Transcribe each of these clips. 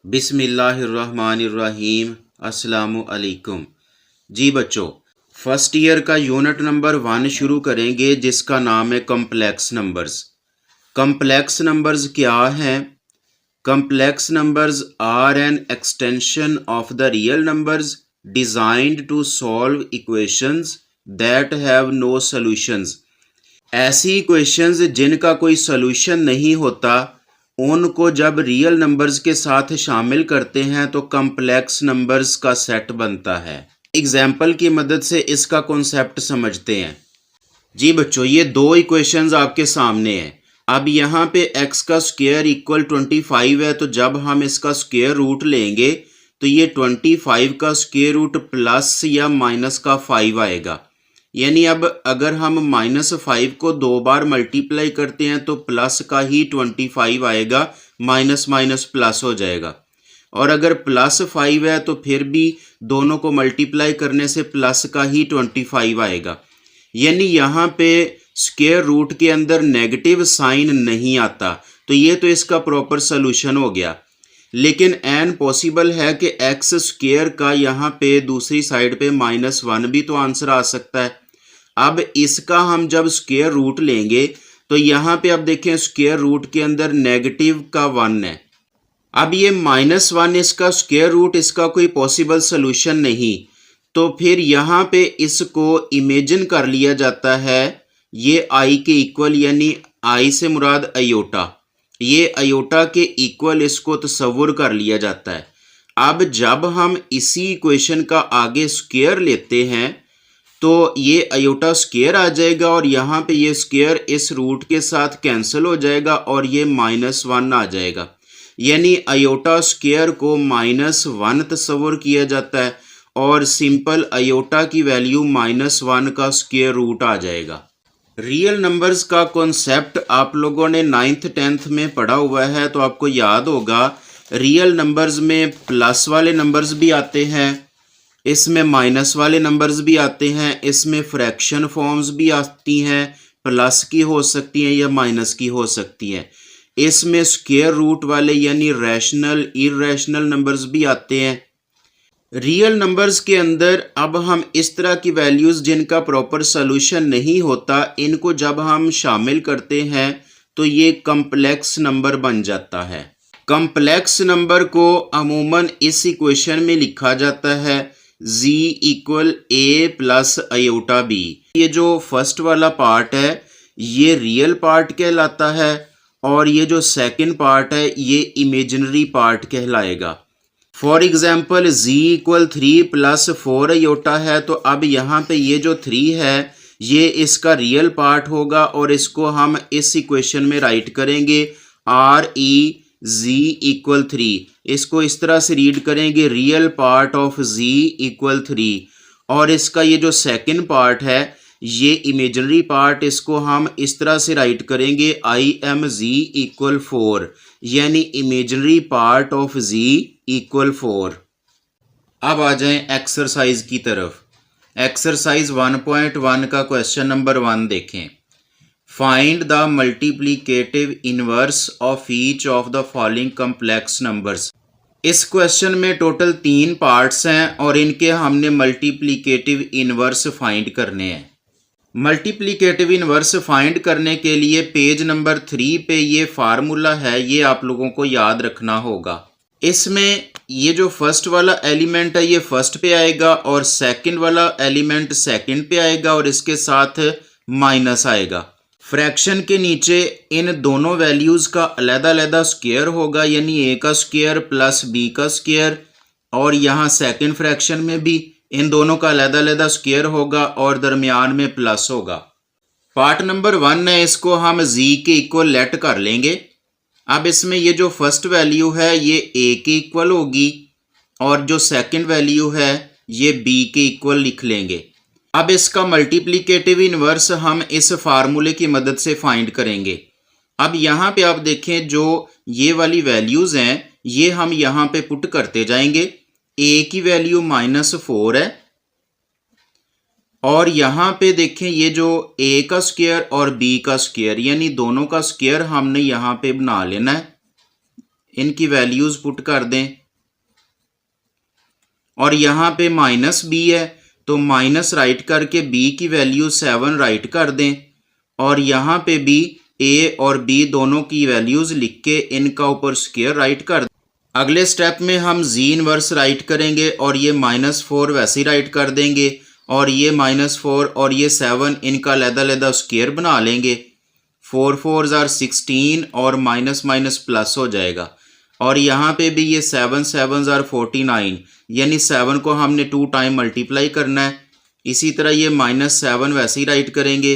बिस्मिल्लाहिर्रहमानिर्रहीम। अस्सलामु अलैकुम। जी बच्चों, फर्स्ट ईयर का यूनिट नंबर 1 शुरू करेंगे जिसका नाम है कम्प्लेक्स नंबर्स। कम्प्लेक्स नंबर्स क्या हैं? Complex numbers are an extension of the real numbers designed to solve equations that have no solutions. ऐसी इक्वेशंस जिनका कोई सॉल्यूशन नहीं होता, उनको जब रियल नंबर्स के साथ शामिल करते हैं तो कम्प्लेक्स नंबर्स का सेट बनता है। एग्जाम्पल की मदद से इसका कॉन्सेप्ट समझते हैं। जी बच्चों, ये दो इक्वेशंस आपके सामने हैं। अब यहाँ पे x का स्क्वायर इक्वल 25 है, तो जब हम इसका स्क्वायर रूट लेंगे तो ये 25 का स्क्वायर रूट प्लस या माइनस का 5 आएगा। यानी अब अगर हम -5 को 2 बार मल्टीप्लाई करते हैं तो प्लस का ही 25 आएगा, माइनस माइनस प्लस हो जाएगा। और अगर +5 है तो फिर भी दोनों को मल्टीप्लाई करने से प्लस का ही 25 आएगा। यानी यहाँ पे स्क्वायर रूट के अंदर नेगेटिव साइन नहीं आता, तो ये तो इसका प्रॉपर सॉल्यूशन हो गया। लेकिन एन पॉसिबल है कि एक्स स्क्वायर का यहाँ पे दूसरी साइड पे -1 भी तो आंसर आ सकता है। अब इसका हम जब स्क्वायर रूट लेंगे तो यहाँ पे अब देखें स्क्वायर रूट के अंदर नेगेटिव का 1 है। अब ये -1 इसका स्क्वायर रूट, इसका कोई पॉसिबल सॉल्यूशन नहीं, तो फिर यहाँ पे इसको इमेजिन कर लिया जाता है ये आई के इक्वल, यानी आई से मुराद अयोटा, ये अयोटा के इक्वल इसको तसव्वुर कर लिया जाता है। अब जब हम इसी इक्वेशन का आगे स्क्वायर लेते हैं तो ये अयोटा स्क्वायर आ जाएगा और यहाँ पे ये स्क्वायर इस रूट के साथ कैंसिल हो जाएगा और ये -1 आ जाएगा। यानी अयोटा स्क्वायर को -1 तस्वुर किया जाता है और सिंपल अयोटा की वैल्यू -1 का स्क्वायर रूट आ जाएगा। रियल नंबर्स का कॉन्सेप्ट आप लोगों ने 9th 10th में पढ़ा हुआ है, तो आपको याद होगा रियल नंबर्स में प्लस वाले नंबर्स भी आते हैं, इसमें माइनस वाले नंबर्स भी आते हैं, इसमें फ्रैक्शन फॉर्म्स भी आती हैं, प्लस की हो सकती हैं या माइनस की हो सकती हैं। इसमें स्क्वायर रूट वाले यानी रैशनल इरैशनल नंबर्स भी आते हैं। रियल नंबर्स के अंदर अब हम इस तरह की वैल्यूज़ जिनका प्रॉपर सॉल्यूशन नहीं होता, इनको जब हम शामिल करते हैं तो ये कम्प्लेक्स नंबर बन जाता है। कम्प्लेक्स नंबर को अमूमन इस इक्वेशन में लिखा जाता है z = a + अयोटा b। ये जो फर्स्ट वाला पार्ट है ये रियल पार्ट कहलाता है और ये जो सेकंड पार्ट है ये इमेजिनरी पार्ट कहलाएगा। फॉर एग्जाम्पल z = 3 + 4 अयोटा है, तो अब यहाँ पे ये जो 3 है ये इसका रियल पार्ट होगा और इसको हम इस इक्वेशन में राइट करेंगे z = 3। इसको इस तरह से रीड करेंगे रियल पार्ट ऑफ z = 3। और इसका ये जो सेकंड पार्ट है ये इमेजिनरी पार्ट, इसको हम इस तरह से राइट करेंगे z = 4, यानी इमेजिनरी पार्ट ऑफ z = 4। अब आ जाएं एक्सरसाइज की तरफ। एक्सरसाइज 1.1 का क्वेश्चन नंबर 1 देखें। Find the multiplicative inverse of each of the following complex numbers. इस क्वेश्चन में टोटल 3 पार्ट्स हैं और इनके हमने मल्टीप्लिकेटिव इनवर्स फाइंड करने हैं। मल्टीप्लिकेटिव इनवर्स फाइंड करने के लिए पेज नंबर 3 पे ये फार्मूला है, ये आप लोगों को याद रखना होगा। इसमें ये जो फर्स्ट वाला एलिमेंट है ये फर्स्ट पे आएगा और सेकंड वाला एलिमेंट सेकंड पे आएगा और इसके साथ माइनस आएगा। फ्रैक्शन के नीचे इन दोनों वैल्यूज़ का अलग-अलग स्क्वायर होगा, यानी a का स्क्वायर प्लस b का स्क्वायर, और यहाँ सेकंड फ्रैक्शन में भी इन दोनों का अलग-अलग स्क्वायर होगा और दरमियान में प्लस होगा। पार्ट नंबर 1 है, इसको हम z के इक्वल लेट कर लेंगे। अब इसमें ये जो फर्स्ट वैल्यू है ये a के इक्वल होगी और जो सेकंड वैल्यू है ये b के इक्वल लिख लेंगे। अब इसका मल्टीप्लिकेटिव इनवर्स हम इस फार्मूले की मदद से फाइंड करेंगे। अब यहाँ पे आप देखें जो ये वाली वैल्यूज़ हैं ये हम यहाँ पे पुट करते जाएंगे। a की वैल्यू -4 है और यहाँ पे देखें ये जो a का स्क्वायर और b का स्क्वायर यानी दोनों का स्क्वायर हमने यहाँ पे बना लेना है। इनकी वैल्यूज़ पुट कर दें और यहाँ पे माइनस बी है तो माइनस राइट करके बी की वैल्यू 7 राइट कर दें और यहाँ पे भी ए और बी दोनों की वैल्यूज़ लिख के इनका ऊपर स्क्वायर राइट कर दें। अगले स्टेप में हम जी इनवर्स राइट करेंगे और ये -4 वैसे ही राइट कर देंगे और ये -4 और ये 7 इनका अलग-अलग स्क्वायर बना लेंगे। 4 4s are 16 और माइनस माइनस प्लस हो जाएगा और यहाँ पे भी ये 7 7s are 49 यानी 7 को हमने 2 टाइम मल्टीप्लाई करना है। इसी तरह ये -7 वैसे ही राइट करेंगे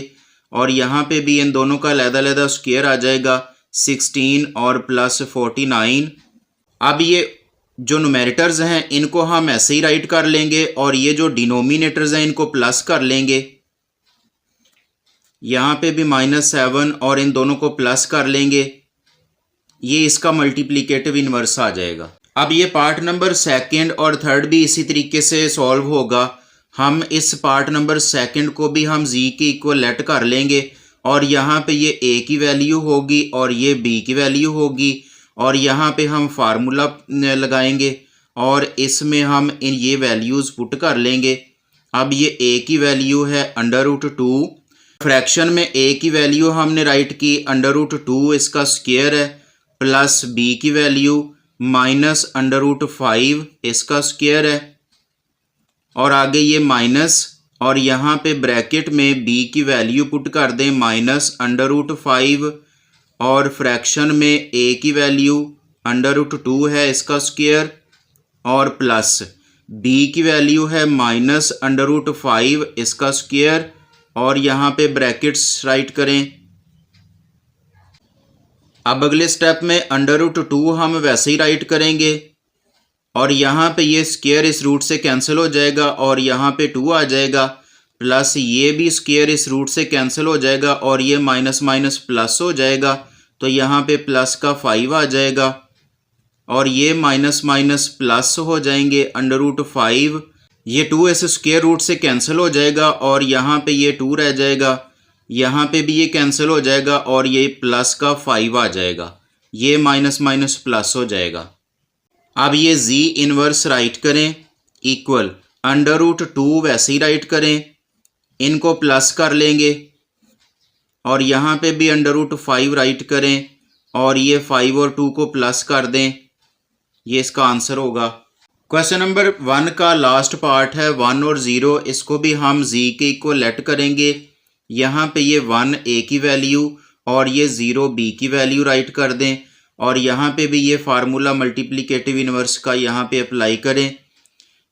और यहाँ पे भी इन दोनों का अलग-अलग स्क्वायर आ जाएगा 16 और प्लस 49। अब ये जो न्यूमेरेटर्स हैं इनको हम ऐसे ही राइट कर लेंगे और ये जो डिनोमिनेटर्स हैं इनको प्लस कर लेंगे। यहाँ पे भी -7 और इन दोनों को प्लस कर लेंगे, ये इसका मल्टीप्लिकेटिव इन्वर्स आ जाएगा। अब ये पार्ट नंबर सेकंड और थर्ड भी इसी तरीके से सॉल्व होगा। हम इस पार्ट नंबर सेकंड को भी हम जी के इक्वल लेट कर लेंगे और यहाँ पे ये ए की वैल्यू होगी और ये बी की वैल्यू होगी और यहाँ पे हम फार्मूला लगाएंगे और इसमें हम इन ये वैल्यूज़ पुट कर लेंगे। अब ये ए की वैल्यू है √2, फ्रैक्शन में ए की वैल्यू हमने राइट की √2 इसका स्क्वायर है प्लस बी की वैल्यू -√5 इसका स्क्वायर है और आगे ये माइनस और यहाँ पे ब्रैकेट में बी की वैल्यू पुट कर दें -√5 और फ्रैक्शन में ए की वैल्यू √2 है इसका स्क्वायर और प्लस बी की वैल्यू है -√5 इसका स्क्वायर और यहाँ पे ब्रैकेट्स राइट करें। अब अगले स्टेप में √2 हम वैसे ही राइट करेंगे और यहाँ पे ये स्क्वायर इस रूट से कैंसिल हो जाएगा और यहाँ पे 2 आ जाएगा प्लस ये भी स्क्वायर इस रूट से कैंसिल हो जाएगा और ये माइनस माइनस प्लस हो जाएगा तो यहाँ पे प्लस का 5 आ जाएगा और ये माइनस माइनस प्लस हो जाएंगे √5, ये 2 इस स्क्वायर रूट से कैंसिल हो जाएगा और यहाँ पे ये 2 रह जाएगा, यहाँ पे भी ये कैंसिल हो जाएगा और ये प्लस का 5 आ जाएगा, ये माइनस माइनस प्लस हो जाएगा। अब ये जी इनवर्स राइट करें इक्वल √2 वैसे ही राइट करें, इनको प्लस कर लेंगे और यहाँ पे भी √5 राइट करें और ये 5 और 2 को प्लस कर दें, ये इसका आंसर होगा। क्वेश्चन नंबर 1 का लास्ट पार्ट है 1 और 0, इसको भी हम जी के इक्वल लेट करेंगे। यहाँ पे ये 1 ए की वैल्यू और ये 0 बी की वैल्यू राइट कर दें और यहाँ पे भी ये फार्मूला मल्टीप्लिकेटिव इनवर्स का यहाँ पे अप्लाई करें।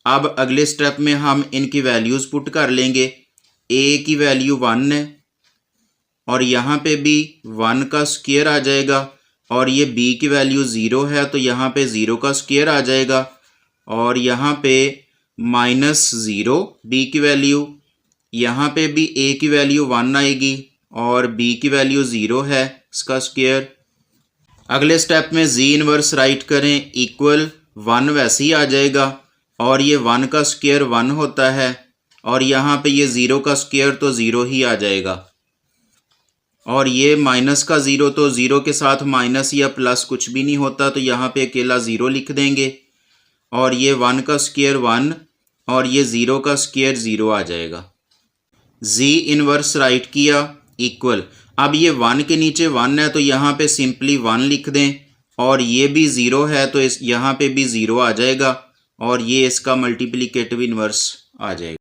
अब अगले स्टेप में हम इनकी वैल्यूज़ पुट कर लेंगे। ए की वैल्यू 1 है और यहाँ पे भी 1 का स्क्वायर आ जाएगा और ये बी की वैल्यू 0 है तो यहाँ पे 0 का स्क्वायर आ जाएगा और यहाँ पे -0 बी की वैल्यू, यहाँ पे भी ए की वैल्यू 1 आएगी और बी की वैल्यू 0 है इसका स्क्वायर। अगले स्टेप में जी इनवर्स राइट करें इक्वल 1 वैसे ही आ जाएगा और ये 1 का स्क्वायर 1 होता है और यहाँ पे ये 0 का स्क्वायर तो 0 ही आ जाएगा और ये माइनस का 0 तो 0 के साथ माइनस या प्लस कुछ भी नहीं होता तो यहाँ पे अकेला 0 लिख देंगे और ये 1 का स्क्वायर 1 और ये 0 का स्क्वायर 0 आ जाएगा। जी इनवर्स राइट किया इक्वल, अब ये 1 के नीचे 1 है तो यहाँ पे सिंपली 1 लिख दें और ये भी 0 है तो इस यहाँ पे भी 0 आ जाएगा और ये इसका मल्टीप्लिकेटिव इनवर्स आ जाएगा।